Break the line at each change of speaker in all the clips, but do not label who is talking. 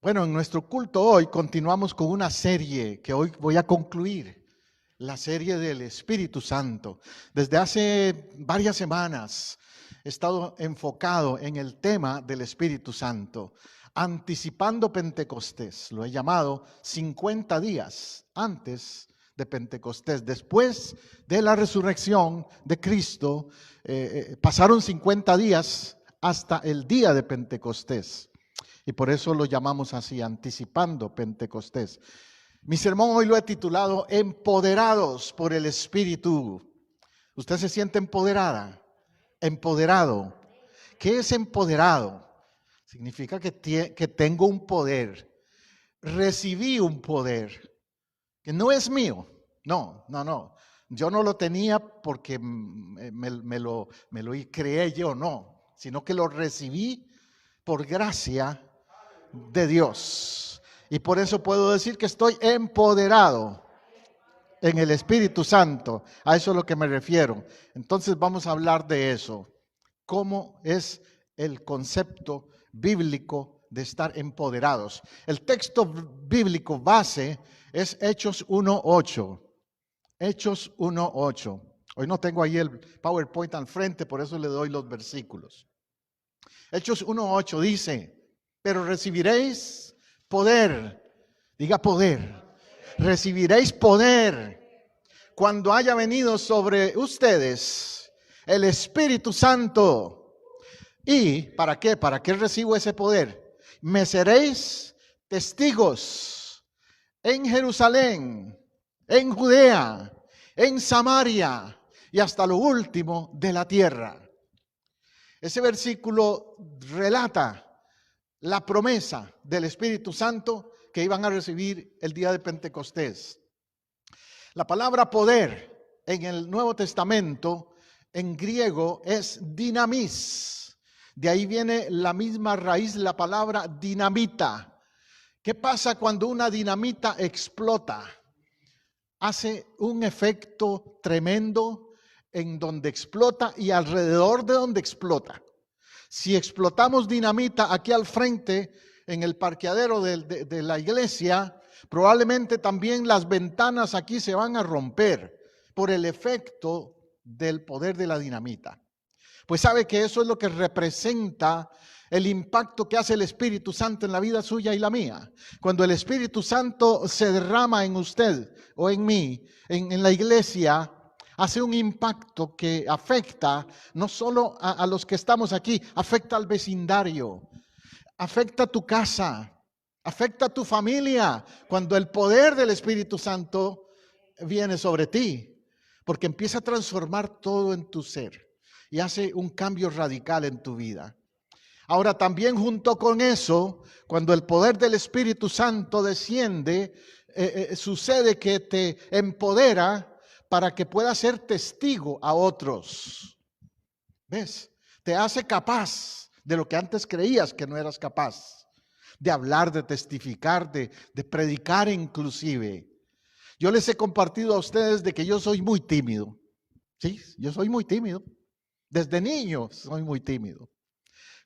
Bueno, en nuestro culto hoy continuamos con una serie que hoy voy a concluir, la serie del Espíritu Santo. Desde hace varias semanas he estado enfocado en el tema del Espíritu Santo, anticipando Pentecostés. Lo he llamado 50 días antes de Pentecostés. Después de la resurrección de Cristo, pasaron 50 días hasta el día de Pentecostés. Y por eso lo llamamos así, anticipando Pentecostés. Mi sermón hoy lo he titulado Empoderados por el Espíritu. ¿Usted se siente empoderada? Empoderado. ¿Qué es empoderado? Significa que tengo un poder. Recibí un poder que no es mío. No. Yo no lo tenía porque me lo creé yo, no. Sino que lo recibí por gracia de Dios. Y por eso puedo decir que estoy empoderado en el Espíritu Santo. A eso es a lo que me refiero. Entonces vamos a hablar de eso. ¿Cómo es el concepto bíblico de estar empoderados? El texto bíblico base es Hechos 1:8. Hechos 1:8. Hoy no tengo ahí el PowerPoint al frente, por eso le doy los versículos. Hechos 1:8 dice: pero recibiréis poder, diga poder, recibiréis poder cuando haya venido sobre ustedes el Espíritu Santo. ¿Y para qué? ¿Para qué recibo ese poder? Me seréis testigos en Jerusalén, en Judea, en Samaria y hasta lo último de la tierra. Ese versículo relata la promesa del Espíritu Santo que iban a recibir el día de Pentecostés. La palabra poder en el Nuevo Testamento en griego es dinamis. De ahí viene la misma raíz, la palabra dinamita. ¿Qué pasa cuando una dinamita explota? Hace un efecto tremendo en donde explota y alrededor de donde explota. Si explotamos dinamita aquí al frente, en el parqueadero de la iglesia, probablemente también las ventanas aquí se van a romper por el efecto del poder de la dinamita. Pues sabe que eso es lo que representa el impacto que hace el Espíritu Santo en la vida suya y la mía. Cuando el Espíritu Santo se derrama en usted o en mí, en la iglesia, hace un impacto que afecta no solo a los que estamos aquí, afecta al vecindario, afecta a tu casa, afecta a tu familia, cuando el poder del Espíritu Santo viene sobre ti, porque empieza a transformar todo en tu ser y hace un cambio radical en tu vida. Ahora también junto con eso, cuando el poder del Espíritu Santo desciende, sucede que te empodera para que puedas ser testigo a otros. ¿Ves? Te hace capaz de lo que antes creías que no eras capaz. De hablar, de testificar, de predicar inclusive. Yo les he compartido a ustedes de que yo soy muy tímido. Sí, yo soy muy tímido. Desde niño soy muy tímido.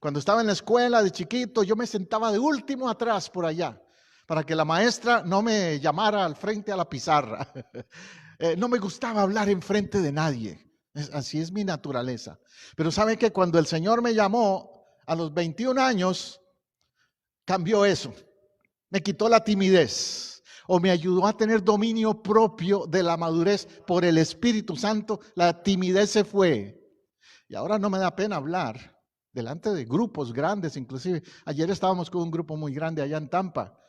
Cuando estaba en la escuela de chiquito, yo me sentaba de último atrás por allá, para que la maestra no me llamara al frente a la pizarra. No me gustaba hablar en frente de nadie. Así es mi naturaleza. Pero ¿sabe que cuando el Señor me llamó a los 21 años, cambió eso? Me quitó la timidez o me ayudó a tener dominio propio de la madurez por el Espíritu Santo. La timidez se fue. Y ahora no me da pena hablar delante de grupos grandes, inclusive. Ayer estábamos con un grupo muy grande allá en Tampa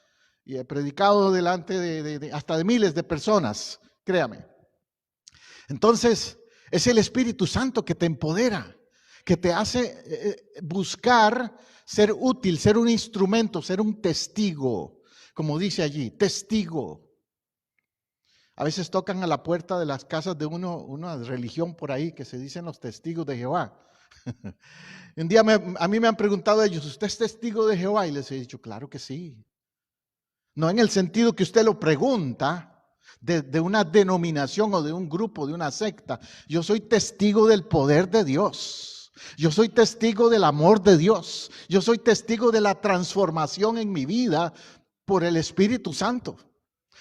y he predicado delante hasta de miles de personas. Créame. Entonces, es el Espíritu Santo que te empodera, que te hace buscar ser útil, ser un instrumento, ser un testigo, como dice allí, testigo. A veces tocan a la puerta de las casas de una religión por ahí que se dicen los testigos de Jehová. Un día a mí me han preguntado ellos, ¿usted es testigo de Jehová? Y les he dicho, claro que sí. No en el sentido que usted lo pregunta, de una denominación o de un grupo, de una secta. Yo soy testigo del poder de Dios. Yo soy testigo del amor de Dios. Yo soy testigo de la transformación en mi vida por el Espíritu Santo.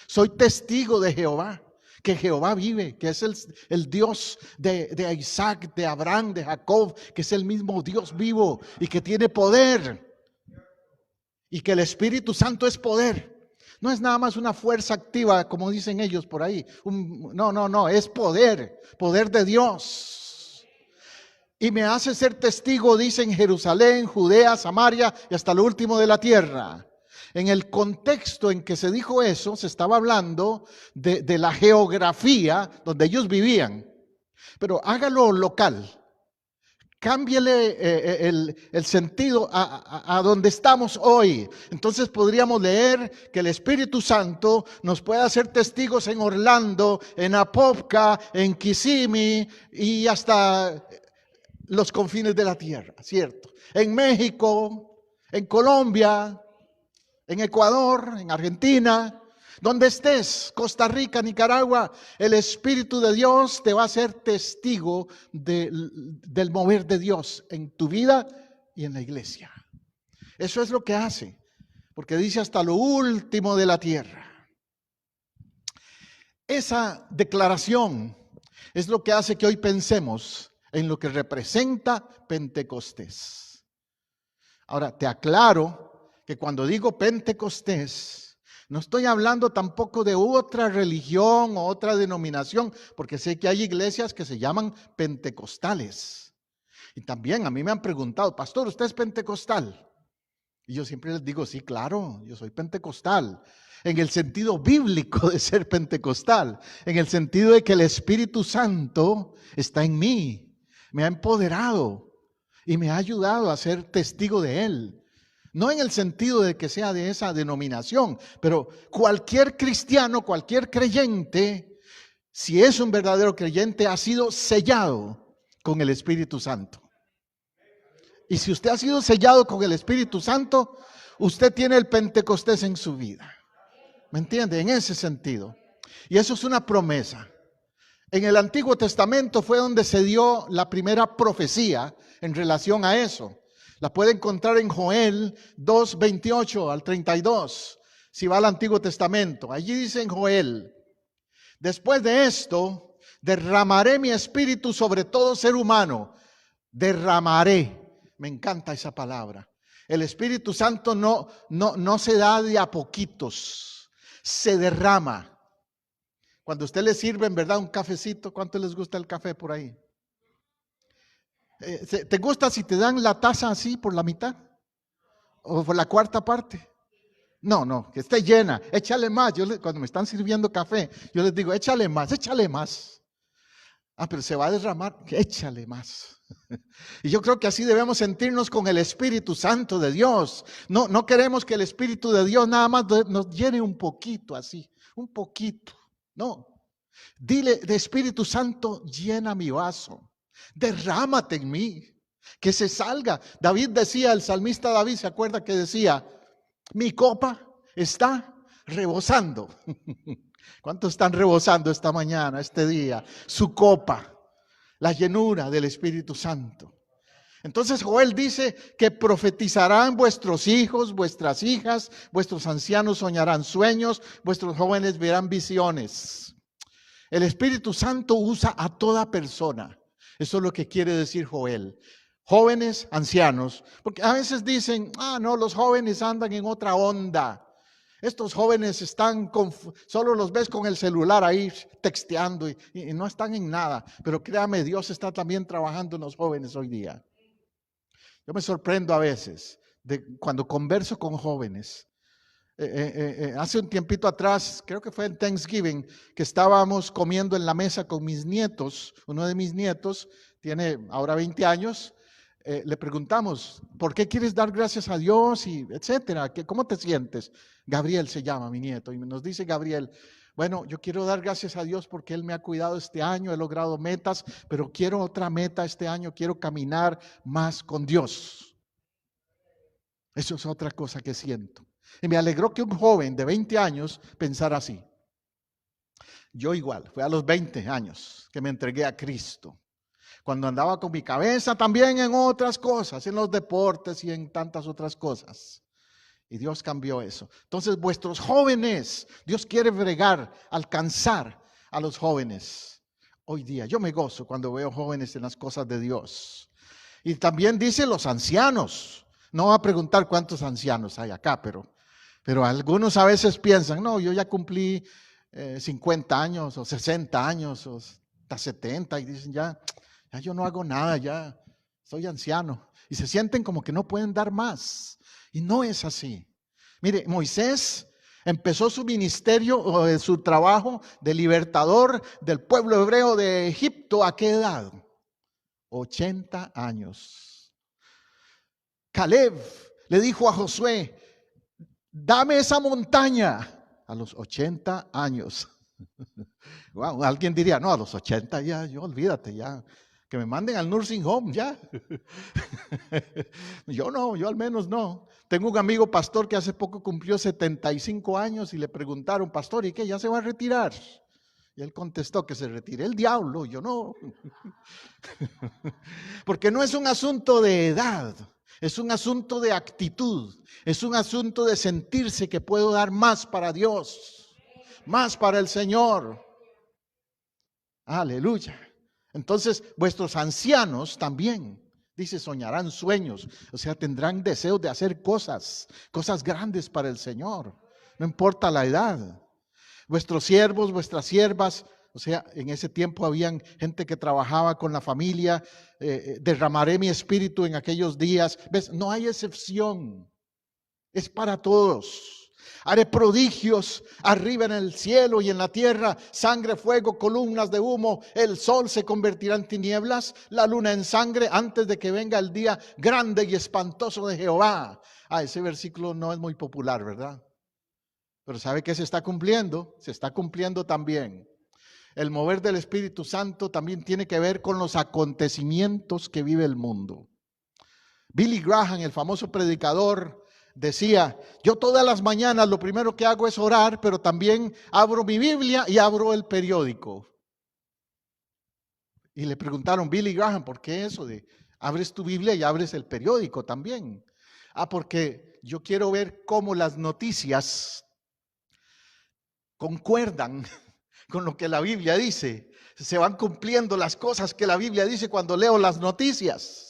Soy testigo de Jehová, que Jehová vive, que es el Dios de Isaac, de Abraham, de Jacob, que es el mismo Dios vivo y que tiene poder. Y que el Espíritu Santo es poder. No es nada más una fuerza activa, como dicen ellos por ahí. No, es poder, poder de Dios. Y me hace ser testigo, dice, en Jerusalén, Judea, Samaria y hasta lo último de la tierra. En el contexto en que se dijo eso, se estaba hablando de la geografía donde ellos vivían. Pero hágalo local. Cámbiele el sentido a donde estamos hoy. Entonces podríamos leer que el Espíritu Santo nos puede hacer testigos en Orlando, en Apopka, en Kissimmee y hasta los confines de la tierra, ¿cierto? En México, en Colombia, en Ecuador, en Argentina, donde estés, Costa Rica, Nicaragua, el Espíritu de Dios te va a hacer testigo del mover de Dios en tu vida y en la iglesia. Eso es lo que hace, porque dice hasta lo último de la tierra. Esa declaración es lo que hace que hoy pensemos en lo que representa Pentecostés. Ahora, te aclaro que cuando digo Pentecostés, no estoy hablando tampoco de otra religión o otra denominación, porque sé que hay iglesias que se llaman pentecostales. Y también a mí me han preguntado, pastor, ¿usted es pentecostal? Y yo siempre les digo, sí, claro, yo soy pentecostal. En el sentido bíblico de ser pentecostal, en el sentido de que el Espíritu Santo está en mí, me ha empoderado y me ha ayudado a ser testigo de Él. No en el sentido de que sea de esa denominación, pero cualquier cristiano, cualquier creyente, si es un verdadero creyente, ha sido sellado con el Espíritu Santo. Y si usted ha sido sellado con el Espíritu Santo, usted tiene el Pentecostés en su vida. ¿Me entiende? En ese sentido. Y eso es una promesa. En el Antiguo Testamento fue donde se dio la primera profecía en relación a eso. La puede encontrar en Joel 2, 28 al 32, si va al Antiguo Testamento. Allí dice en Joel, después de esto, derramaré mi espíritu sobre todo ser humano. Derramaré. Me encanta esa palabra. El Espíritu Santo no se da de a poquitos, se derrama. Cuando usted le sirve en verdad un cafecito, ¿cuánto les gusta el café por ahí? ¿Te gusta si te dan la taza así por la mitad? ¿O por la cuarta parte? No, que esté llena, échale más. Cuando me están sirviendo café, yo les digo, échale más, échale más. Ah, pero se va a derramar, échale más. Y yo creo que así debemos sentirnos con el Espíritu Santo de Dios. No queremos que el Espíritu de Dios nada más nos llene un poquito así, un poquito. No, dile, de Espíritu Santo, llena mi vaso. Derrámate en mí, que se salga. David decía, el salmista David, ¿se acuerda que decía? Mi copa está rebosando. ¿Cuántos están rebosando esta mañana, este día? Su copa, la llenura del Espíritu Santo. Entonces Joel dice que profetizarán vuestros hijos, vuestras hijas, vuestros ancianos soñarán sueños, vuestros jóvenes verán visiones. El Espíritu Santo usa a toda persona. Eso es lo que quiere decir Joel. Jóvenes, ancianos, porque a veces dicen, no, los jóvenes andan en otra onda. Estos jóvenes están, solo los ves con el celular ahí texteando y no están en nada. Pero créame, Dios está también trabajando en los jóvenes hoy día. Yo me sorprendo a veces cuando converso con jóvenes. Hace un tiempito atrás, creo que fue en Thanksgiving, que estábamos comiendo en la mesa con mis nietos. Uno de mis nietos tiene ahora 20 años. Le preguntamos, ¿por qué quieres dar gracias a Dios? Y etcétera. ¿Cómo te sientes? Gabriel se llama mi nieto. Y nos dice Gabriel, bueno, yo quiero dar gracias a Dios porque Él me ha cuidado este año, he logrado metas, pero quiero otra meta este año, quiero caminar más con Dios. Eso es otra cosa que siento. Y me alegró que un joven de 20 años pensara así. Yo igual, fue a los 20 años que me entregué a Cristo. Cuando andaba con mi cabeza también en otras cosas, en los deportes y en tantas otras cosas. Y Dios cambió eso. Entonces, vuestros jóvenes, Dios quiere bregar, alcanzar a los jóvenes. Hoy día, yo me gozo cuando veo jóvenes en las cosas de Dios. Y también dice los ancianos. No voy a preguntar cuántos ancianos hay acá, pero algunos a veces piensan, no, yo ya cumplí 50 años o 60 años o hasta 70 y dicen, ya yo no hago nada, ya soy anciano. Y se sienten como que no pueden dar más. Y no es así. Mire, Moisés empezó su ministerio o su trabajo de libertador del pueblo hebreo de Egipto. ¿A qué edad? 80 años. Caleb le dijo a Josué, dame esa montaña a los 80 años. Wow, alguien diría, no, a los 80 ya, yo olvídate ya. Que me manden al nursing home ya. Yo no, yo al menos no. Tengo un amigo pastor que hace poco cumplió 75 años y le preguntaron, pastor, ¿y qué? ¿Ya se va a retirar? Y él contestó que se retire el diablo. Yo no. Porque no es un asunto de edad, es un asunto de actitud, es un asunto de sentirse que puedo dar más para Dios, más para el Señor. Aleluya. Entonces, vuestros ancianos también, dice, soñarán sueños, o sea, tendrán deseos de hacer cosas grandes para el Señor, no importa la edad. Vuestros siervos, vuestras siervas, o sea, en ese tiempo habían gente que trabajaba con la familia, derramaré mi espíritu en aquellos días. ¿Ves? No hay excepción, es para todos. Haré prodigios arriba en el cielo y en la tierra, sangre, fuego, columnas de humo, el sol se convertirá en tinieblas, la luna en sangre antes de que venga el día grande y espantoso de Jehová. Ese versículo no es muy popular, ¿verdad? Pero ¿sabe qué se está cumpliendo? Se está cumpliendo también. El mover del Espíritu Santo también tiene que ver con los acontecimientos que vive el mundo. Billy Graham, el famoso predicador, decía, yo todas las mañanas lo primero que hago es orar, pero también abro mi Biblia y abro el periódico. Y le preguntaron, Billy Graham, ¿por qué eso de abres tu Biblia y abres el periódico también? Porque yo quiero ver cómo las noticias concuerdan con lo que la Biblia dice. Se van cumpliendo las cosas que la Biblia dice cuando leo las noticias.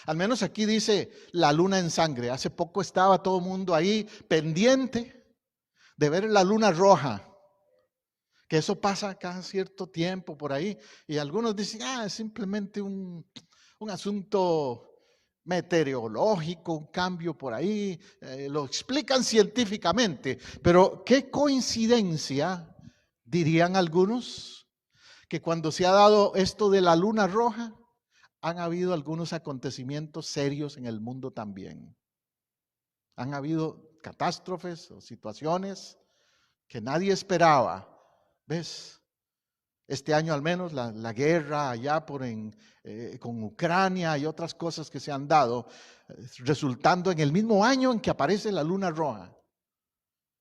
Al menos aquí dice la luna en sangre. Hace poco estaba todo el mundo ahí pendiente de ver la luna roja. Que eso pasa cada cierto tiempo por ahí. Y algunos dicen, es simplemente un asunto meteorológico, un cambio por ahí. Lo explican científicamente. Pero qué coincidencia, dirían algunos, que cuando se ha dado esto de la luna roja, han habido algunos acontecimientos serios en el mundo también. Han habido catástrofes o situaciones que nadie esperaba. ¿Ves? Este año al menos la guerra allá con Ucrania y otras cosas que se han dado, resultando en el mismo año en que aparece la luna roja.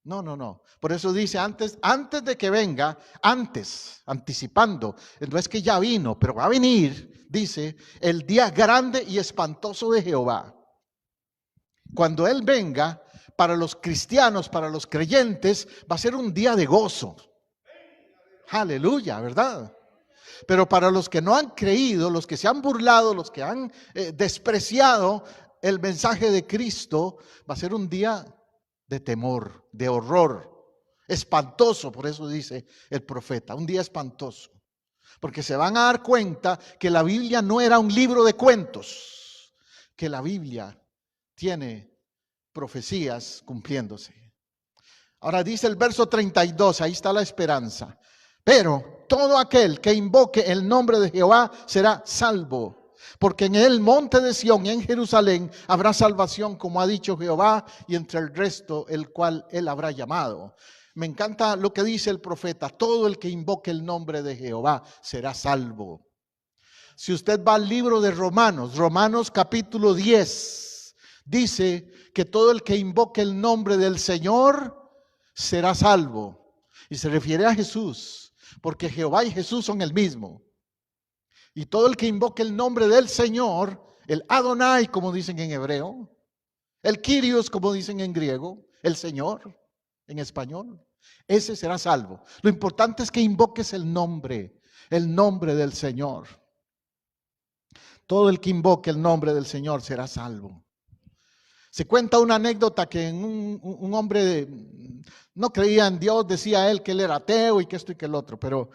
No. Por eso dice antes de que venga, anticipando. No es que ya vino, pero va a venir, dice, el día grande y espantoso de Jehová. Cuando Él venga, para los cristianos, para los creyentes, va a ser un día de gozo. Aleluya, ¿verdad? Pero para los que no han creído, los que se han burlado, los que han despreciado el mensaje de Cristo, va a ser un día de temor, de horror, espantoso, por eso dice el profeta, un día espantoso, porque se van a dar cuenta que la Biblia no era un libro de cuentos, que la Biblia tiene profecías cumpliéndose. Ahora dice el verso 32, ahí está la esperanza, pero todo aquel que invoque el nombre de Jehová será salvo. Porque en el monte de Sión y en Jerusalén habrá salvación, como ha dicho Jehová, y entre el resto el cual él habrá llamado. Me encanta lo que dice el profeta, todo el que invoque el nombre de Jehová será salvo. Si usted va al libro de Romanos capítulo 10, dice que todo el que invoque el nombre del Señor será salvo. Y se refiere a Jesús, porque Jehová y Jesús son el mismo. Y todo el que invoque el nombre del Señor, el Adonai, como dicen en hebreo, el Kyrios, como dicen en griego, el Señor en español, ese será salvo. Lo importante es que invoques el nombre del Señor. Todo el que invoque el nombre del Señor será salvo. Se cuenta una anécdota que un hombre no creía en Dios, decía él que él era ateo y que esto y que el otro, pero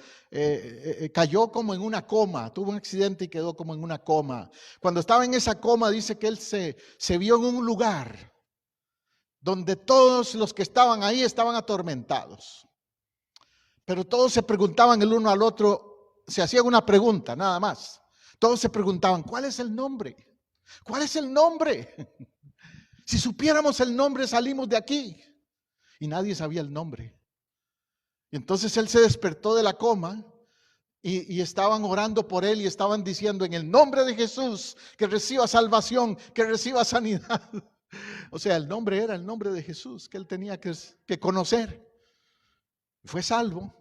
cayó como en una coma, tuvo un accidente y quedó como en una coma. Cuando estaba en esa coma dice que él se vio en un lugar donde todos los que estaban ahí estaban atormentados. Pero todos se preguntaban el uno al otro, se hacían una pregunta nada más. Todos se preguntaban, ¿cuál es el nombre? ¿Cuál es el nombre? Si supiéramos el nombre salimos de aquí. Y nadie sabía el nombre. Y entonces él se despertó de la coma y estaban orando por él y estaban diciendo en el nombre de Jesús que reciba salvación, que reciba sanidad. O sea, el nombre era el nombre de Jesús que él tenía que conocer. Fue salvo.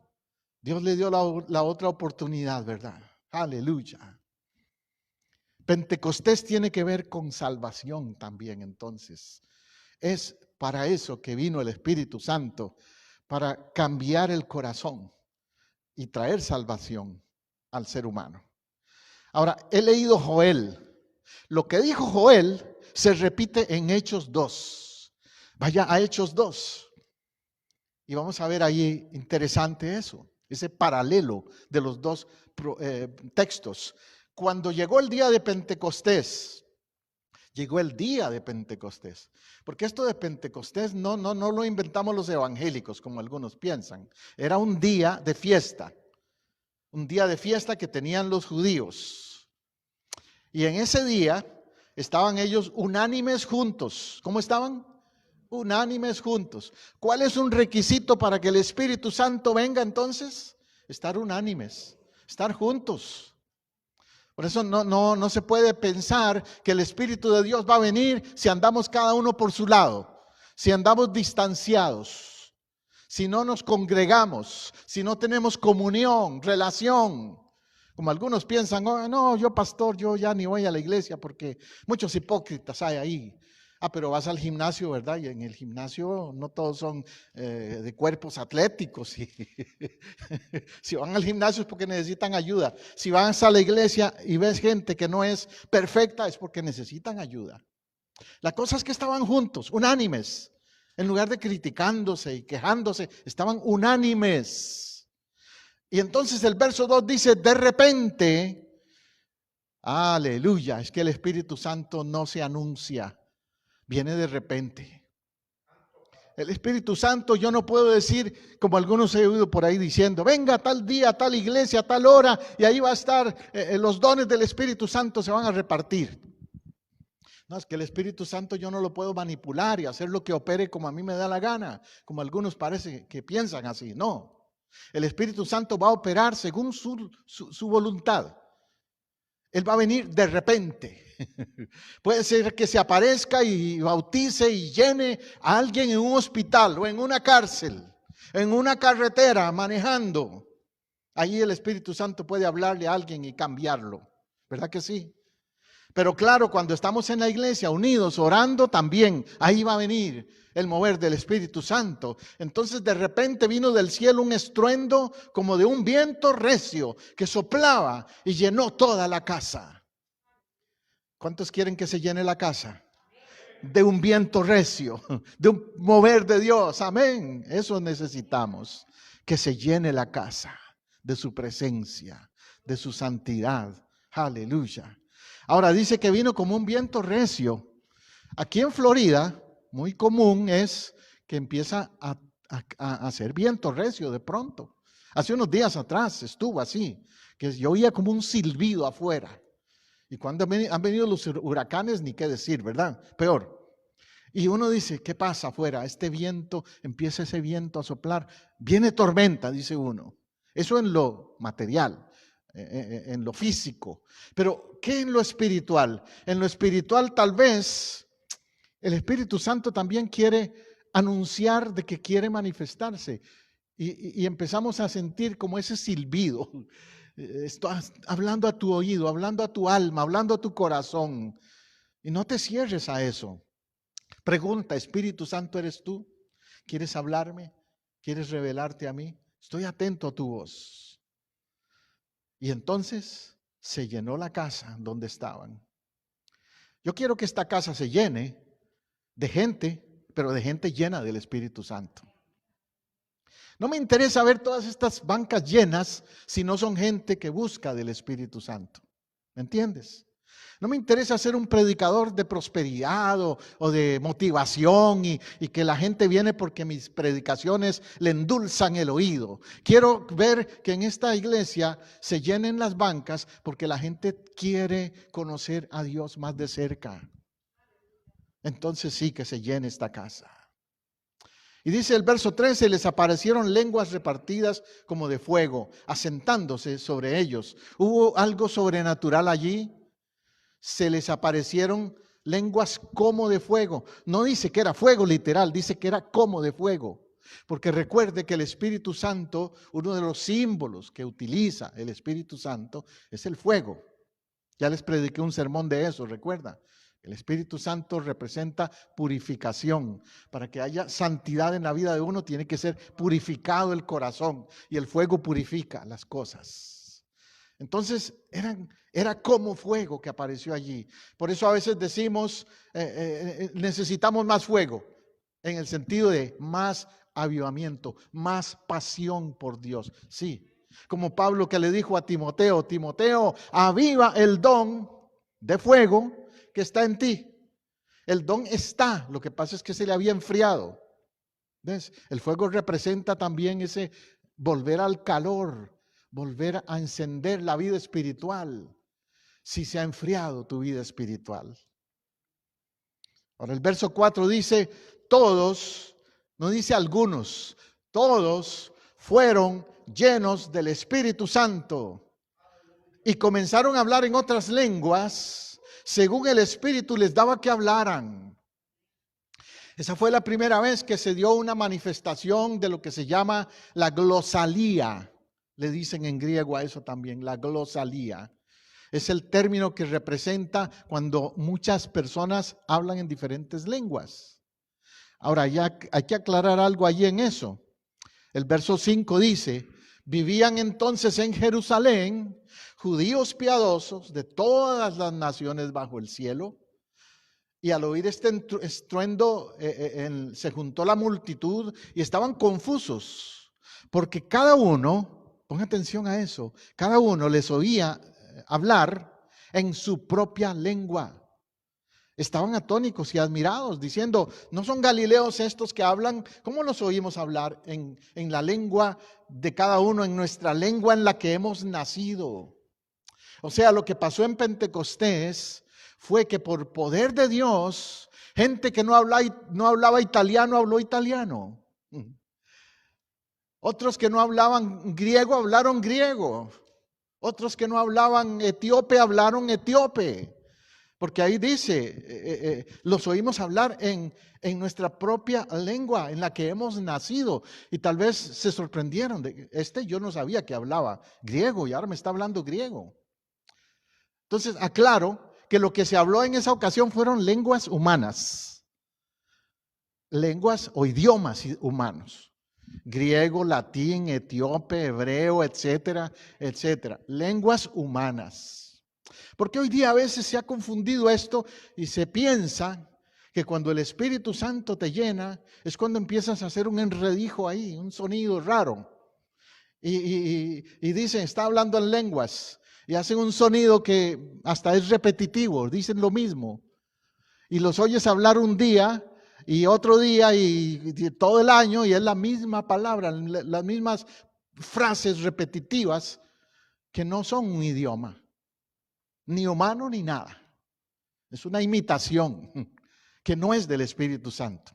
Dios le dio la otra oportunidad, ¿verdad? Aleluya. Pentecostés tiene que ver con salvación también, entonces. Es para eso que vino el Espíritu Santo, para cambiar el corazón y traer salvación al ser humano. Ahora, he leído Joel. Lo que dijo Joel se repite en Hechos 2. Vaya a Hechos 2. Y vamos a ver ahí interesante eso, ese paralelo de los dos textos. Cuando llegó el día de Pentecostés, porque esto de Pentecostés no lo inventamos los evangélicos como algunos piensan. Era un día de fiesta que tenían los judíos. Y en ese día estaban ellos unánimes juntos. ¿Cómo estaban? Unánimes juntos. ¿Cuál es un requisito para que el Espíritu Santo venga entonces? Estar unánimes, estar juntos. Por eso no se puede pensar que el Espíritu de Dios va a venir si andamos cada uno por su lado, si andamos distanciados, si no nos congregamos, si no tenemos comunión, relación. Como algunos piensan, oh, no, yo pastor, yo ya ni voy a la iglesia porque muchos hipócritas hay ahí. Pero vas al gimnasio, ¿verdad? Y en el gimnasio no todos son de cuerpos atléticos. Si van al gimnasio es porque necesitan ayuda. Si vas a la iglesia y ves gente que no es perfecta es porque necesitan ayuda. La cosa es que estaban juntos, unánimes. En lugar de criticándose y quejándose, estaban unánimes. Y entonces el verso 2 dice, de repente, aleluya, es que el Espíritu Santo no se anuncia. Viene de repente. El Espíritu Santo, yo no puedo decir, como algunos he oído por ahí diciendo, venga tal día, tal iglesia, tal hora, y ahí va a estar, los dones del Espíritu Santo se van a repartir. No, es que el Espíritu Santo yo no lo puedo manipular y hacer lo que opere como a mí me da la gana, como algunos parece que piensan así. No, el Espíritu Santo va a operar según su voluntad. Él va a venir de repente. Puede ser que se aparezca y bautice y llene a alguien en un hospital o en una cárcel, en una carretera manejando. Allí el Espíritu Santo puede hablarle a alguien y cambiarlo. ¿Verdad que sí? Pero claro, cuando estamos en la iglesia unidos, orando también, ahí va a venir el mover del Espíritu Santo. Entonces de repente vino del cielo un estruendo como de un viento recio que soplaba y llenó toda la casa. ¿Cuántos quieren que se llene la casa? De un viento recio, de un mover de Dios. Amén. Eso necesitamos. Que se llene la casa de su presencia, de su santidad. Aleluya. Ahora dice que vino como un viento recio. Aquí en Florida, muy común es que empieza a hacer viento recio de pronto. Hace unos días atrás estuvo así, que yo oía como un silbido afuera. Y cuando han venido los huracanes, ni qué decir, ¿verdad? Peor. Y uno dice, ¿qué pasa afuera? Este viento, empieza ese viento a soplar. Viene tormenta, dice uno. Eso en lo material, en lo físico. Pero, ¿qué en lo espiritual? En lo espiritual tal vez el Espíritu Santo también quiere anunciar de que quiere manifestarse. Y empezamos a sentir como ese silbido. Estás hablando a tu oído, hablando a tu alma, hablando a tu corazón. Y no te cierres a eso. Pregunta, Espíritu Santo, ¿eres tú? ¿Quieres hablarme? ¿Quieres revelarte a mí? Estoy atento a tu voz. Y entonces se llenó la casa donde estaban. Yo quiero que esta casa se llene de gente, pero de gente llena del Espíritu Santo. No me interesa ver todas estas bancas llenas si no son gente que busca del Espíritu Santo. ¿Me entiendes? No me interesa ser un predicador de prosperidad o de motivación y que la gente viene porque mis predicaciones le endulzan el oído. Quiero ver que en esta iglesia se llenen las bancas porque la gente quiere conocer a Dios más de cerca. Entonces sí, que se llene esta casa. Y dice el verso 13, les aparecieron lenguas repartidas como de fuego, asentándose sobre ellos. ¿Hubo algo sobrenatural allí? Se les aparecieron lenguas como de fuego. No dice que era fuego literal, dice que era como de fuego. Porque recuerde que el Espíritu Santo, uno de los símbolos que utiliza el Espíritu Santo es el fuego. Ya les prediqué un sermón de eso, recuerda. El Espíritu Santo representa purificación. Para que haya santidad en la vida de uno tiene que ser purificado el corazón y el fuego purifica las cosas. Entonces era como fuego que apareció allí. Por eso a veces decimos necesitamos más fuego, en el sentido de más avivamiento, más pasión por Dios. Sí, como Pablo que le dijo a Timoteo, Timoteo, aviva el don de fuego que está en ti. El don está, lo que pasa es que se le había enfriado. ¿Ves? El fuego representa también ese volver al calor, volver a encender la vida espiritual, si se ha enfriado tu vida espiritual. Ahora el verso 4 dice, todos, no dice algunos, todos fueron llenos del Espíritu Santo y comenzaron a hablar en otras lenguas, según el Espíritu les daba que hablaran. Esa fue la primera vez que se dio una manifestación de lo que se llama la glosalía. Le dicen en griego a eso también, la glosalía. Es el término que representa cuando muchas personas hablan en diferentes lenguas. Ahora, ya hay que aclarar algo allí en eso. El verso 5 dice, vivían entonces en Jerusalén judíos piadosos de todas las naciones bajo el cielo. Y al oír este estruendo se juntó la multitud y estaban confusos, porque cada uno, ponga atención a eso, cada uno les oía hablar en su propia lengua. Estaban atónicos y admirados, diciendo, ¿no son galileos estos que hablan? ¿Cómo los oímos hablar en la lengua de cada uno, en nuestra lengua en la que hemos nacido? O sea, lo que pasó en Pentecostés fue que por poder de Dios, gente que no hablaba italiano, habló italiano. Otros que no hablaban griego, hablaron griego. Otros que no hablaban etíope, hablaron etíope. Porque ahí dice, los oímos hablar en nuestra propia lengua, en la que hemos nacido. Y tal vez se sorprendieron. Yo no sabía que hablaba griego y ahora me está hablando griego. Entonces, aclaro que lo que se habló en esa ocasión fueron lenguas humanas. Lenguas o idiomas humanos. Griego, latín, etíope, hebreo, etcétera, etcétera. Lenguas humanas. Porque hoy día a veces se ha confundido esto y se piensa que cuando el Espíritu Santo te llena es cuando empiezas a hacer un enredijo ahí, un sonido raro. Y dicen, está hablando en lenguas y hacen un sonido que hasta es repetitivo, dicen lo mismo. Y los oyes hablar un día y otro día y todo el año y es la misma palabra, las mismas frases repetitivas que no son un idioma. Ni humano ni nada. Es una imitación que no es del Espíritu Santo.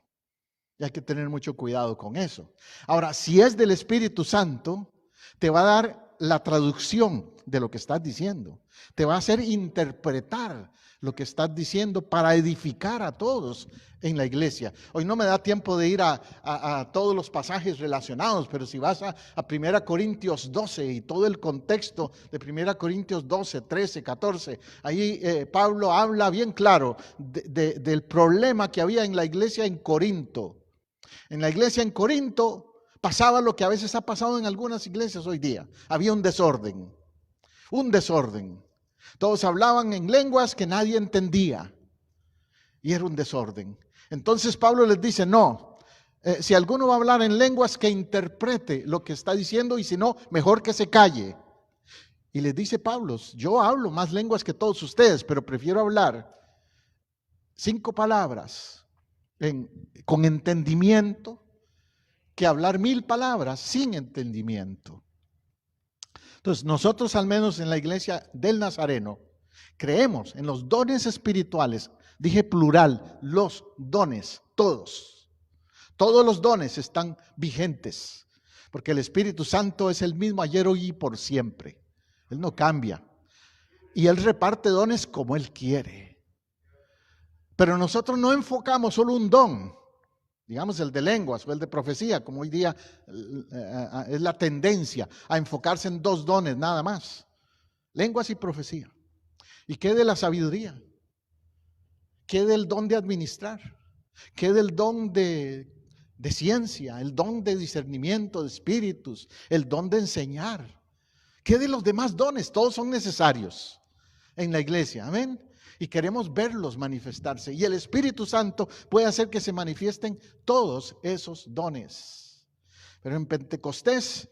Y hay que tener mucho cuidado con eso. Ahora, si es del Espíritu Santo, te va a dar la traducción de lo que estás diciendo. Te va a hacer interpretar lo que estás diciendo para edificar a todos en la iglesia. Hoy no me da tiempo de ir a todos los pasajes relacionados, pero si vas a 1 Corintios 12 y todo el contexto de 1 Corintios 12, 13, 14, ahí Pablo habla bien claro del problema que había en la iglesia en Corinto. En la iglesia en Corinto pasaba lo que a veces ha pasado en algunas iglesias hoy día. Había un desorden. Todos hablaban en lenguas que nadie entendía y era un desorden. Entonces Pablo les dice, no, si alguno va a hablar en lenguas, que interprete lo que está diciendo, y si no, mejor que se calle. Y les dice Pablo, yo hablo más lenguas que todos ustedes, pero prefiero hablar 5 palabras con entendimiento que hablar 1000 palabras sin entendimiento. Entonces, nosotros al menos en la iglesia del Nazareno creemos en los dones espirituales. Dije plural, los dones, todos. Todos los dones están vigentes, porque el Espíritu Santo es el mismo ayer, hoy y por siempre. Él no cambia. Y Él reparte dones como Él quiere. Pero nosotros no enfocamos solo un don, digamos el de lenguas o el de profecía, como hoy día es la tendencia a enfocarse en 2 dones nada más, lenguas y profecía. ¿Y qué de la sabiduría? ¿Qué del don de administrar? ¿Qué del don de ciencia? El don de discernimiento de espíritus, el don de enseñar. ¿Qué de los demás dones? Todos son necesarios en la iglesia, amén. Y queremos verlos manifestarse. Y el Espíritu Santo puede hacer que se manifiesten todos esos dones. Pero en Pentecostés,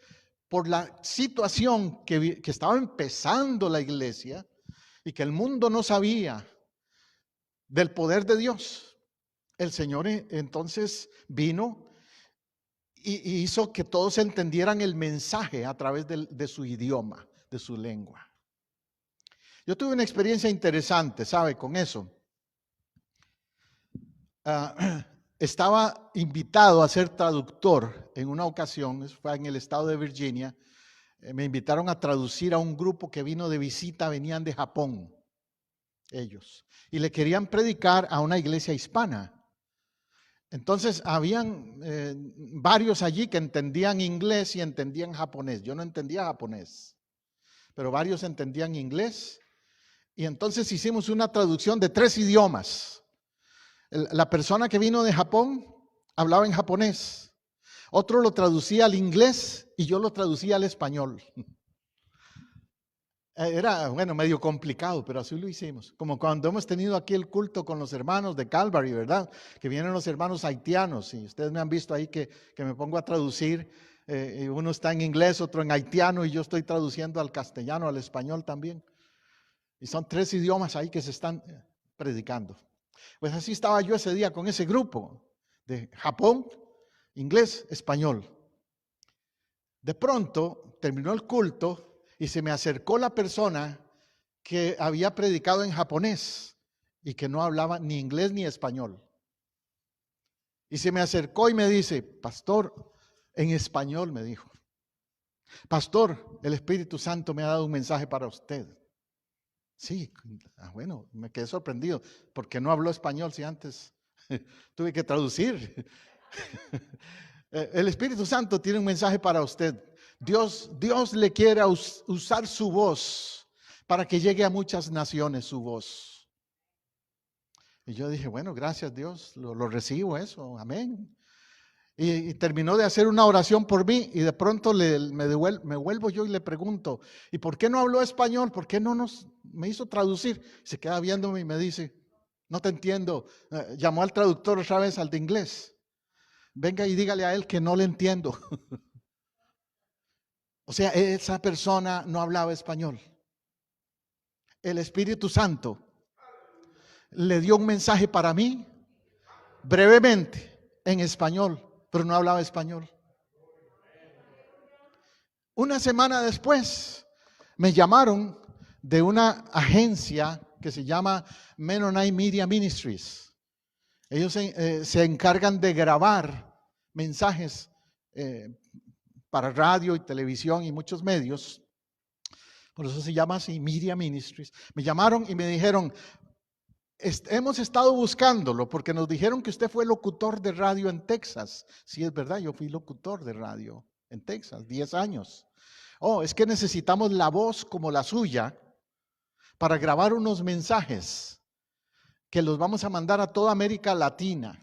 por la situación que estaba empezando la iglesia y que el mundo no sabía del poder de Dios, el Señor entonces vino y hizo que todos entendieran el mensaje a través de su idioma, de su lengua. Yo tuve una experiencia interesante, ¿sabe? Con eso. Estaba invitado a ser traductor en una ocasión, eso fue en el estado de Virginia. Me invitaron a traducir a un grupo que vino de visita, venían de Japón, ellos, y le querían predicar a una iglesia hispana. Entonces, habían varios allí que entendían inglés y entendían japonés. Yo no entendía japonés, pero varios entendían inglés. Y entonces hicimos una traducción de 3 idiomas. La persona que vino de Japón hablaba en japonés. Otro lo traducía al inglés y yo lo traducía al español. Era, bueno, medio complicado, pero así lo hicimos. Como cuando hemos tenido aquí el culto con los hermanos de Calvary, ¿verdad? Que vienen los hermanos haitianos y ustedes me han visto ahí que me pongo a traducir. Uno está en inglés, otro en haitiano y yo estoy traduciendo al castellano, al español también. Y son 3 idiomas ahí que se están predicando. Pues así estaba yo ese día con ese grupo de Japón, inglés, español. De pronto terminó el culto y se me acercó la persona que había predicado en japonés y que no hablaba ni inglés ni español. Y se me acercó y me dice, pastor, en español me dijo, pastor, el Espíritu Santo me ha dado un mensaje para usted. Sí, bueno, me quedé sorprendido, porque no habló español si antes tuve que traducir. El Espíritu Santo tiene un mensaje para usted. Dios le quiere usar su voz para que llegue a muchas naciones su voz. Y yo dije, bueno, gracias Dios, lo recibo eso, amén. Y terminó de hacer una oración por mí y de pronto me vuelvo yo y le pregunto, ¿y por qué no habló español? ¿Por qué no me hizo traducir? Se queda viéndome y me dice, no te entiendo. Llamó al traductor otra vez, al de inglés. Venga y dígale a él que no le entiendo. O sea, esa persona no hablaba español. El Espíritu Santo le dio un mensaje para mí, brevemente, en español, pero no hablaba español. Una semana después me llamaron de una agencia que se llama Mennonite Media Ministries. Ellos se encargan de grabar mensajes para radio y televisión y muchos medios. Por eso se llama así, Media Ministries. Me llamaron y me dijeron, hemos estado buscándolo porque nos dijeron que usted fue locutor de radio en Texas. Sí, es verdad, yo fui locutor de radio en Texas, 10 años. Oh, es que necesitamos la voz como la suya para grabar unos mensajes que los vamos a mandar a toda América Latina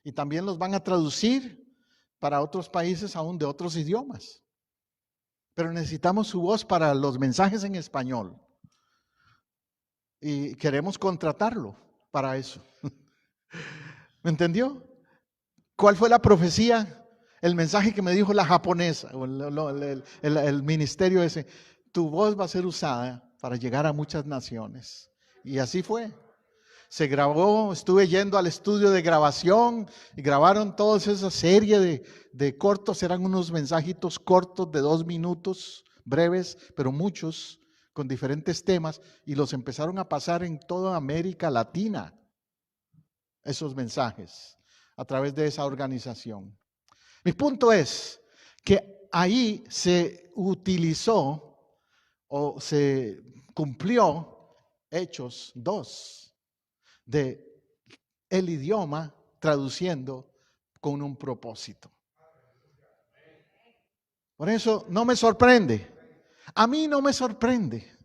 y también los van a traducir para otros países aún de otros idiomas. Pero necesitamos su voz para los mensajes en español. Y queremos contratarlo para eso. ¿Me entendió? ¿Cuál fue la profecía? El mensaje que me dijo la japonesa, o el ministerio ese. Tu voz va a ser usada para llegar a muchas naciones. Y así fue. Se grabó, estuve yendo al estudio de grabación y grabaron toda esa serie de cortos. Eran unos mensajitos cortos de 2 minutos, breves, pero muchos, con diferentes temas, y los empezaron a pasar en toda América Latina, esos mensajes, a través de esa organización. Mi punto es que ahí se utilizó o se cumplió Hechos 2, de el idioma traduciendo con un propósito. Por eso no me sorprende. A mí no me sorprende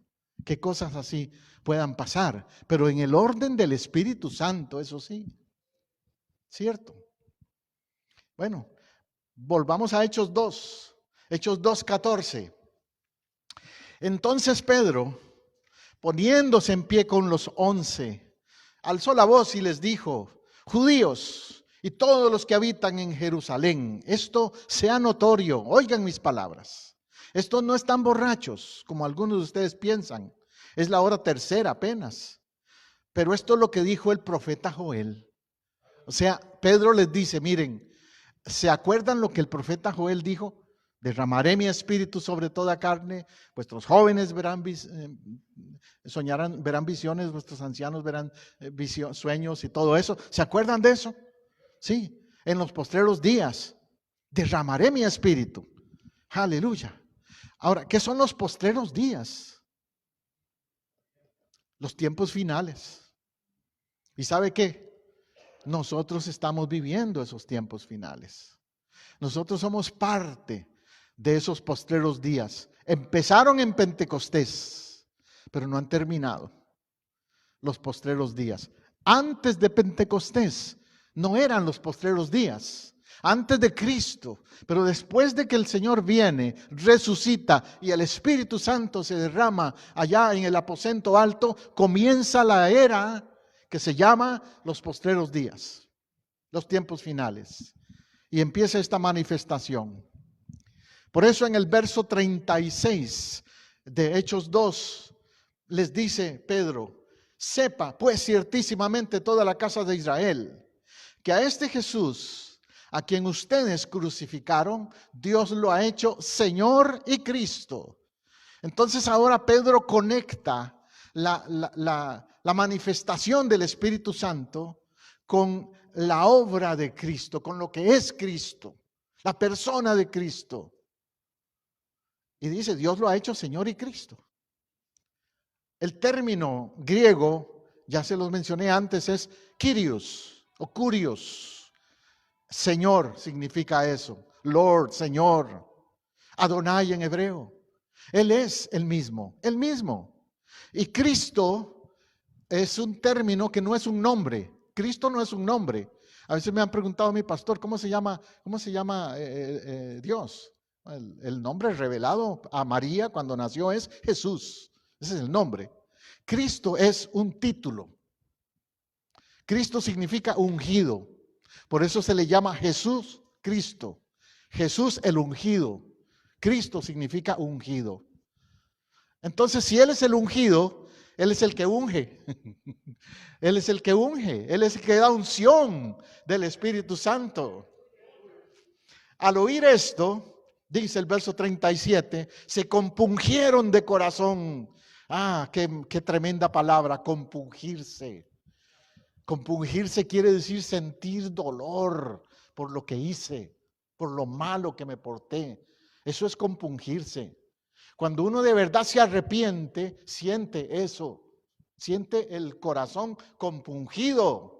que cosas así puedan pasar, pero en el orden del Espíritu Santo, eso sí, cierto. Bueno, volvamos a Hechos 2, Hechos 2:14. Entonces Pedro, poniéndose en pie con los 11, alzó la voz y les dijo: judíos y todos los que habitan en Jerusalén, esto sea notorio, oigan mis palabras. Estos no están borrachos, como algunos de ustedes piensan. Es la hora tercera apenas. Pero esto es lo que dijo el profeta Joel. O sea, Pedro les dice, miren, ¿se acuerdan lo que el profeta Joel dijo? Derramaré mi espíritu sobre toda carne, vuestros jóvenes verán soñarán, verán visiones, vuestros ancianos verán sueños y todo eso. ¿Se acuerdan de eso? Sí, en los postreros días derramaré mi espíritu. Aleluya. Ahora, ¿qué son los postreros días? Los tiempos finales. ¿Y sabe qué? Nosotros estamos viviendo esos tiempos finales. Nosotros somos parte de esos postreros días. Empezaron en Pentecostés, pero no han terminado los postreros días. Antes de Pentecostés no eran los postreros días. Antes de Cristo, pero después de que el Señor viene, resucita y el Espíritu Santo se derrama allá en el aposento alto, comienza la era que se llama los postreros días, los tiempos finales, y empieza esta manifestación. Por eso en el verso 36 de Hechos 2 les dice Pedro: sepa pues ciertísimamente toda la casa de Israel que a este Jesús, a quien ustedes crucificaron, Dios lo ha hecho Señor y Cristo. Entonces ahora Pedro conecta la manifestación del Espíritu Santo con la obra de Cristo, con lo que es Cristo, la persona de Cristo. Y dice, Dios lo ha hecho Señor y Cristo. El término griego, ya se los mencioné antes, es Kyrios o Kurios. Señor significa eso. Lord, Señor. Adonai en hebreo. Él es el mismo, el mismo. Y Cristo es un término que no es un nombre. Cristo no es un nombre. A veces me han preguntado a mi pastor, ¿cómo se llama Dios? El nombre revelado a María cuando nació es Jesús. Ese es el nombre. Cristo es un título. Cristo significa ungido. Por eso se le llama Jesús Cristo. Jesús el ungido. Cristo significa ungido. Entonces, si Él es el ungido, Él es el que unge. Él es el que unge. Él es el que da unción del Espíritu Santo. Al oír esto, dice el verso 37, se compungieron de corazón. Ah, qué tremenda palabra, compungirse. Compungirse quiere decir sentir dolor por lo que hice, por lo malo que me porté. Eso es compungirse. Cuando uno de verdad se arrepiente, siente eso, siente el corazón compungido.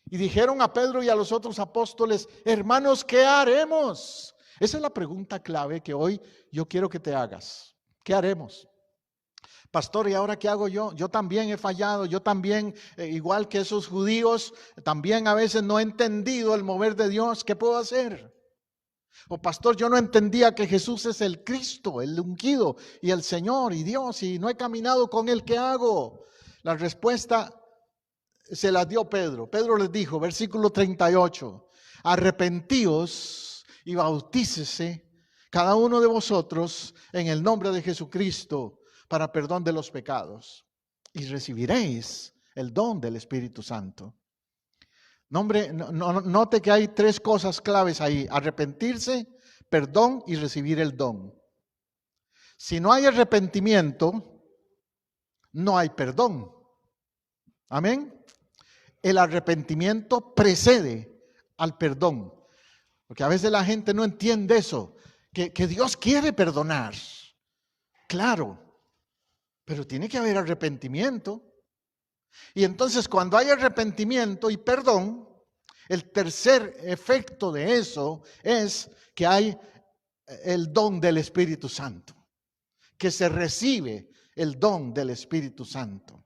Y dijeron a Pedro y a los otros apóstoles: hermanos, ¿qué haremos? Esa es la pregunta clave que hoy yo quiero que te hagas. ¿Qué haremos? Pastor, ¿y ahora qué hago yo? Yo también he fallado, yo también, igual que esos judíos, también a veces no he entendido el mover de Dios. ¿Qué puedo hacer? O pastor, yo no entendía que Jesús es el Cristo, el ungido y el Señor y Dios, y no he caminado con Él. ¿Qué hago? La respuesta se la dio Pedro. Pedro les dijo, versículo 38, arrepentíos y bautícese cada uno de vosotros en el nombre de Jesucristo para perdón de los pecados, y recibiréis el don del Espíritu Santo. Note que hay tres cosas claves ahí: arrepentirse, perdón y recibir el don. Si no hay arrepentimiento, no hay perdón. Amén. El arrepentimiento precede al perdón, porque a veces la gente no entiende eso, que Dios quiere perdonar, claro, pero tiene que haber arrepentimiento. Y entonces, cuando hay arrepentimiento y perdón, el tercer efecto de eso es que hay el don del Espíritu Santo, que se recibe el don del Espíritu Santo.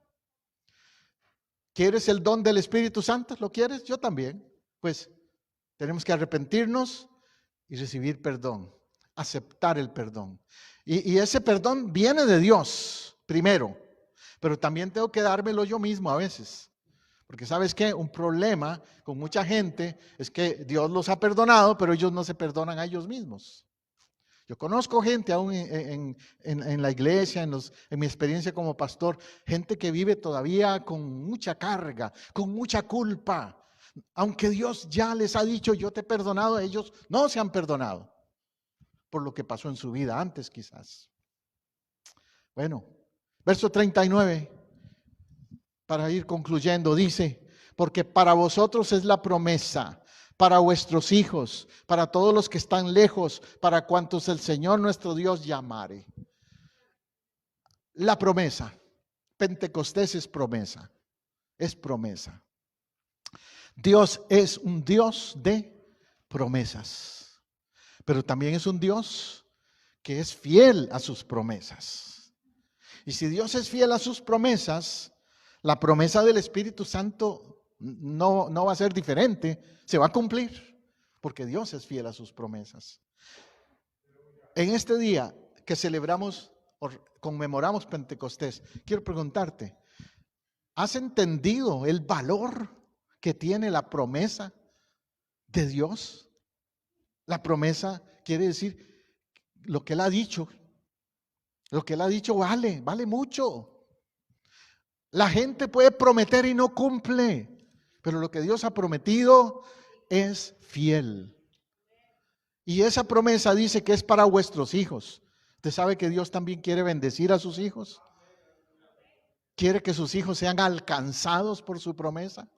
¿Quieres el don del Espíritu Santo? ¿Lo quieres? Yo también. Pues tenemos que arrepentirnos y recibir perdón, aceptar el perdón. Y ese perdón viene de Dios primero, pero también tengo que dármelo yo mismo a veces. Porque ¿sabes qué? Un problema con mucha gente es que Dios los ha perdonado, pero ellos no se perdonan a ellos mismos. Yo conozco gente aún en la iglesia, en mi experiencia como pastor, gente que vive todavía con mucha carga, con mucha culpa. Aunque Dios ya les ha dicho, yo te he perdonado, ellos no se han perdonado por lo que pasó en su vida antes quizás. Bueno, verso 39, para ir concluyendo, dice: porque para vosotros es la promesa, para vuestros hijos, para todos los que están lejos, para cuantos el Señor nuestro Dios llamare. La promesa, Pentecostés es promesa, es promesa. Dios es un Dios de promesas, pero también es un Dios que es fiel a sus promesas. Y si Dios es fiel a sus promesas, la promesa del Espíritu Santo no va a ser diferente, se va a cumplir, porque Dios es fiel a sus promesas. En este día que celebramos o conmemoramos Pentecostés, quiero preguntarte, ¿has entendido el valor que tiene la promesa de Dios? La promesa quiere decir lo que Él ha dicho. Lo que Él ha dicho vale mucho. La gente puede prometer y no cumple, pero lo que Dios ha prometido es fiel. Y esa promesa dice que es para vuestros hijos. ¿Usted sabe que Dios también quiere bendecir a sus hijos? ¿Quiere que sus hijos sean alcanzados por su promesa?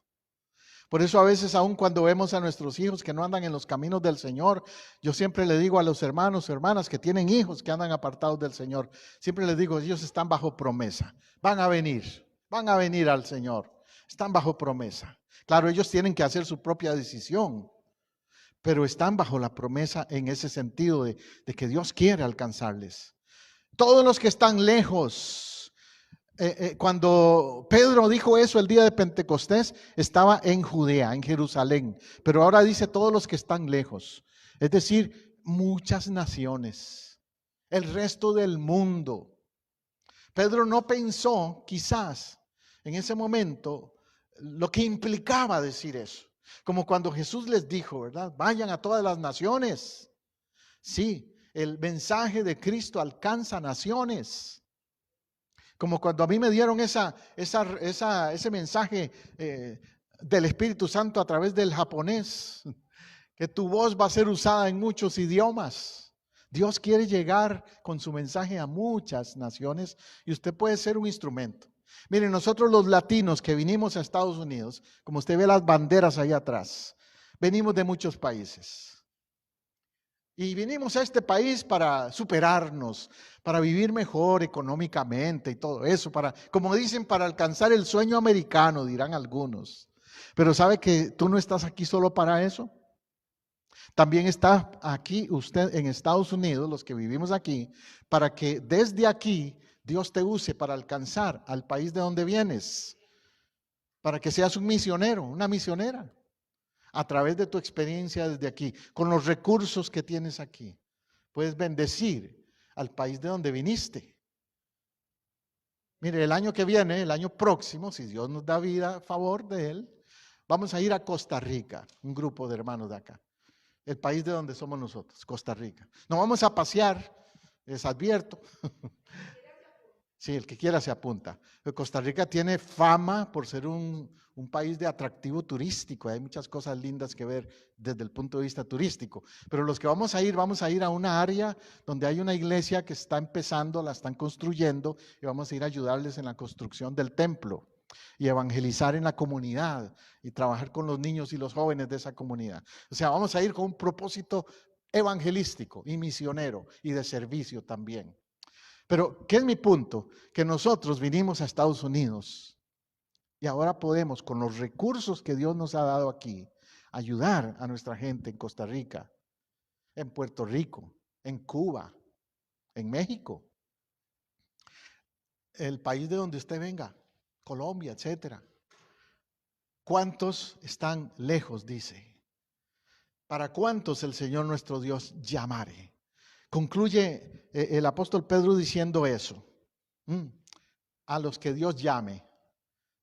Por eso a veces, aun cuando vemos a nuestros hijos que no andan en los caminos del Señor, yo siempre le digo a los hermanos o hermanas que tienen hijos que andan apartados del Señor, siempre les digo, ellos están bajo promesa, van a venir al Señor, están bajo promesa. Claro, ellos tienen que hacer su propia decisión, pero están bajo la promesa en ese sentido de que Dios quiere alcanzarles. Todos los que están lejos. Cuando Pedro dijo eso el día de Pentecostés, estaba en Judea, en Jerusalén, pero ahora dice todos los que están lejos, es decir, muchas naciones, el resto del mundo. Pedro no pensó quizás en ese momento lo que implicaba decir eso, como cuando Jesús les dijo, ¿verdad? Vayan a todas las naciones. Sí, el mensaje de Cristo alcanza naciones. Como cuando a mí me dieron ese mensaje del Espíritu Santo a través del japonés, que tu voz va a ser usada en muchos idiomas. Dios quiere llegar con su mensaje a muchas naciones y usted puede ser un instrumento. Miren, nosotros los latinos que vinimos a Estados Unidos, como usted ve las banderas ahí atrás, venimos de muchos países. Y vinimos a este país para superarnos, para vivir mejor económicamente y todo eso, para, como dicen, para alcanzar el sueño americano, dirán algunos. Pero ¿sabe que tú no estás aquí solo para eso? También está aquí usted en Estados Unidos, los que vivimos aquí, para que desde aquí Dios te use para alcanzar al país de donde vienes, para que seas un misionero, una misionera, a través de tu experiencia desde aquí, con los recursos que tienes aquí. Puedes bendecir al país de donde viniste. Mire, el año que viene, el año próximo, si Dios nos da vida a favor de él, vamos a ir a Costa Rica, un grupo de hermanos de acá. El país de donde somos nosotros, Costa Rica. No vamos a pasear, les advierto. Sí, el que quiera se apunta. Pero Costa Rica tiene fama por ser un país de atractivo turístico. Hay muchas cosas lindas que ver desde el punto de vista turístico. Pero los que vamos a ir a una área donde hay una iglesia que está empezando, la están construyendo, y vamos a ir a ayudarles en la construcción del templo y evangelizar en la comunidad y trabajar con los niños y los jóvenes de esa comunidad. O sea, vamos a ir con un propósito evangelístico y misionero y de servicio también. Pero, ¿qué es mi punto? Que nosotros vinimos a Estados Unidos y ahora podemos, con los recursos que Dios nos ha dado aquí, ayudar a nuestra gente en Costa Rica, en Puerto Rico, en Cuba, en México, el país de donde usted venga, Colombia, etcétera. ¿Cuántos están lejos? Dice. ¿Para cuántos el Señor nuestro Dios llamare? Concluye el apóstol Pedro diciendo eso. A los que Dios llame.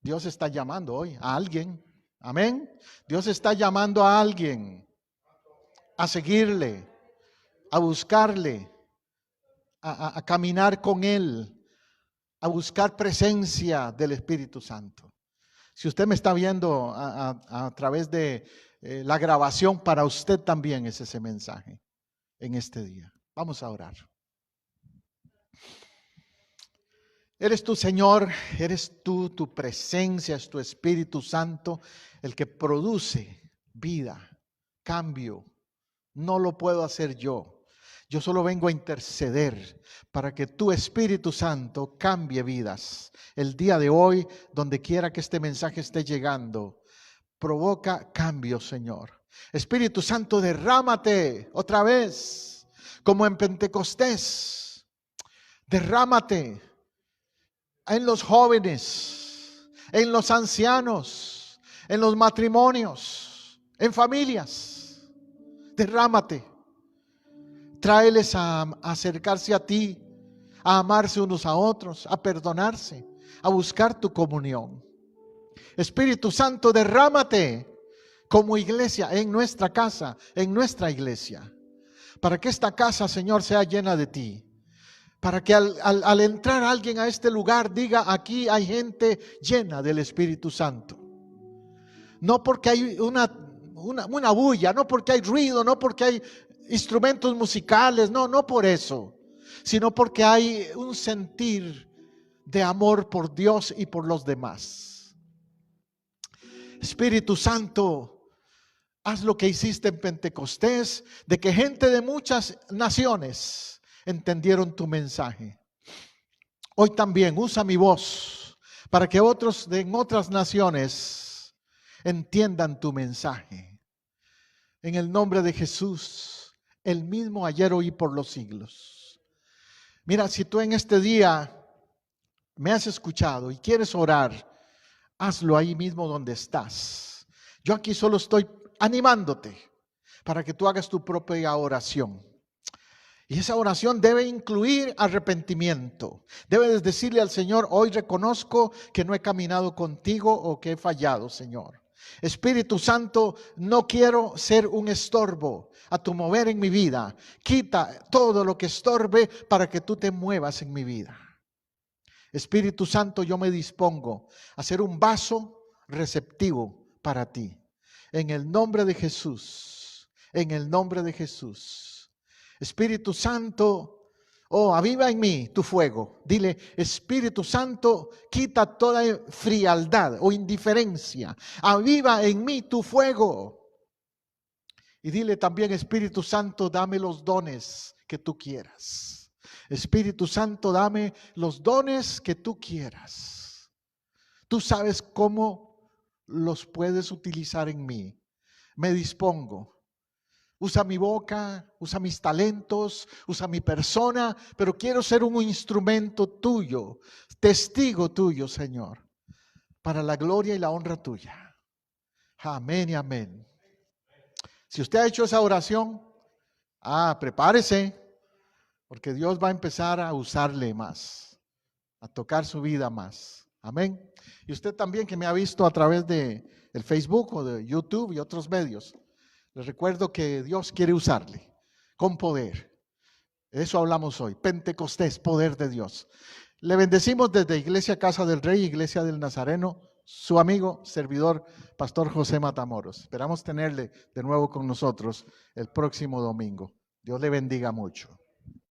Dios está llamando hoy a alguien. Amén. Dios está llamando a alguien a seguirle, a buscarle, a caminar con Él, a buscar presencia del Espíritu Santo. Si usted me está viendo a través de la grabación, para usted también es ese mensaje en este día. Vamos a orar. Eres tú, Señor, eres tú, tu presencia, es tu Espíritu Santo, el que produce vida, cambio. No lo puedo hacer yo. Yo solo vengo a interceder para que tu Espíritu Santo cambie vidas. El día de hoy, donde quiera que este mensaje esté llegando, provoca cambio, Señor. Espíritu Santo, derrámate otra vez, como en Pentecostés. Derrámate en los jóvenes, en los ancianos, en los matrimonios, en familias. Derrámate. Tráeles a acercarse a ti, a amarse unos a otros, a perdonarse, a buscar tu comunión. Espíritu Santo, derrámate como iglesia en nuestra casa, en nuestra iglesia, para que esta casa, Señor, sea llena de ti. Para que al entrar alguien a este lugar diga: aquí hay gente llena del Espíritu Santo. No porque hay una bulla, no porque hay ruido, no porque hay instrumentos musicales, no por eso, sino porque hay un sentir de amor por Dios y por los demás. Espíritu Santo, haz lo que hiciste en Pentecostés, de que gente de muchas naciones entendieron tu mensaje. Hoy también usa mi voz para que otros en otras naciones entiendan tu mensaje. En el nombre de Jesús, el mismo ayer, hoy y por los siglos. Mira, si tú en este día me has escuchado y quieres orar, hazlo ahí mismo donde estás. Yo aquí solo estoy animándote para que tú hagas tu propia oración. Y esa oración debe incluir arrepentimiento. Debes decirle al Señor: hoy reconozco que no he caminado contigo o que he fallado, Señor. Espíritu Santo, no quiero ser un estorbo a tu mover en mi vida. Quita todo lo que estorbe para que tú te muevas en mi vida. Espíritu Santo, yo me dispongo a ser un vaso receptivo para ti. En el nombre de Jesús, en el nombre de Jesús. Espíritu Santo, oh, aviva en mí tu fuego. Dile: Espíritu Santo, quita toda frialdad o indiferencia. Aviva en mí tu fuego. Y dile también, Espíritu Santo, dame los dones que tú quieras. Espíritu Santo, dame los dones que tú quieras. Tú sabes cómo los puedes utilizar en mí. Me dispongo. Usa mi boca, usa mis talentos, usa mi persona, pero quiero ser un instrumento tuyo, testigo tuyo, Señor, para la gloria y la honra tuya. Amén y amén. Si usted ha hecho esa oración, prepárese, porque Dios va a empezar a usarle más, a tocar su vida más. Amén. Y usted también que me ha visto a través de el Facebook o de YouTube y otros medios, les recuerdo que Dios quiere usarle con poder. De eso hablamos hoy. Pentecostés, poder de Dios. Le bendecimos desde Iglesia Casa del Rey, Iglesia del Nazareno, su amigo, servidor, Pastor José Matamoros. Esperamos tenerle de nuevo con nosotros el próximo domingo. Dios le bendiga mucho.